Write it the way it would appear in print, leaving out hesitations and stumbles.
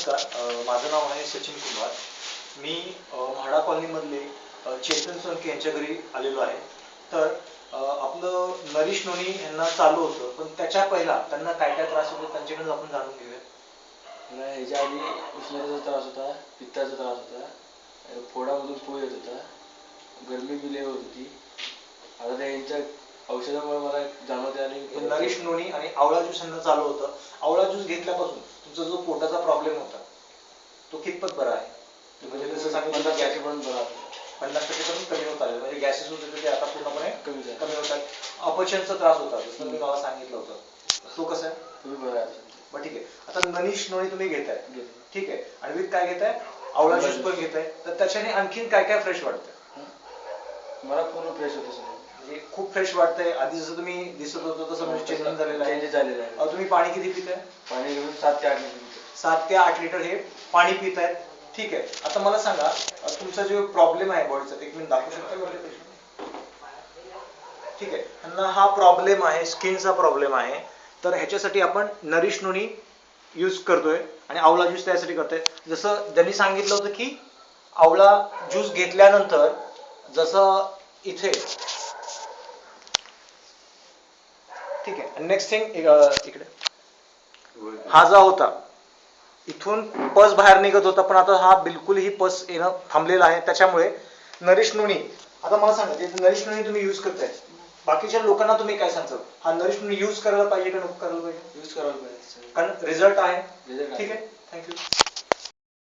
नमस्कार. माझं नाव आहे सचिन कुमार. मी म्हाडा कॉलनीमधले चेतन सोनके यांच्या घरी आलेलो आहे. तर आपलं नरीश नोनी यांना चालू होतं, पण त्याच्या पहिला त्यांना काय काय त्रास होतो त्यांच्याकडे आपण जाणून घेऊया. मला ह्याच्या आधी उष्णतेचा त्रास होता, पित्ताचा त्रास होता, फोडामधून पो येत होता, गरमी बी लय होत होती. आता त्यांच्या औषधामुळे मला जाणवते. आणि नरीश नोनी आणि आवळा ज्यूस यांना चालू होतं. आवळा ज्यूस घेतल्यापासून तुमचा जो पोटाचा प्रॉब्लेम होता तो कितपत बरा आहे? म्हणजे कसं सांगितलं 50% पण बरा 50% पण कमी होत आले. म्हणजे गॅसेस होते ते आता पूर्णपणे कमी होतात. अपचनचा त्रास होता जसं मी मला सांगितलं होतं, तो कसा आहे? तुम्ही बरा आहे. बरं ठीक आहे. आता नरीश नोनी तुम्ही घेताय, ठीक आहे, आणि विथ काय घेताय? आवळा ज्यूस पण घेताय. तर त्याच्याने आणखीन काय काय फ्रेश वाटतं? मला पूर्ण फ्रेश होतं सगळं. म्हणजे खूप फ्रेश वाटतंय. आधी जसं तुम्ही दिसत होतं तसं म्हणजे चेंज झालेलं आहे. चेंज झालेलं आहे. तुम्ही पाणी किती पिताय? पाणी घेऊन 7 ते 8 लिटर पितो. 7 ते 8 लिटर हे पाणी पिताय, ठीक आहे. आता मला सांगा, तुमचा जो प्रॉब्लेम आहे बॉडीचा, एक मिनिट दाखवू शकता का? ठीक आहे, त्यांना हा प्रॉब्लेम आहे, स्किनचा प्रॉब्लेम आहे. तर ह्याच्यासाठी आपण नरीश नोनी यूज करतोय आणि आवळा ज्यूस त्यासाठी करतोय. जसं त्यांनी सांगितलं होतं की आवळा ज्यूस घेतल्यानंतर जसं इथे, ठीक आहे. नेक्स्ट थिंग इकडे हा जो होता इथून पस बाहेर निघत होता, पण आता हा बिलकुलही पस येणं थांबलेला आहे. त्याच्यामुळे नरीश नोनी, आता मला सांगा, ते नरीश नोनी तुम्ही यूज करताय, बाकीच्या लोकांना तुम्ही काय सांगता? हा नरीश नोनी यूज करायला पाहिजे का नको करायला पाहिजे? यूज करायला पाहिजे. कारण रिझल्ट आहे. ठीक आहे, थँक्यू.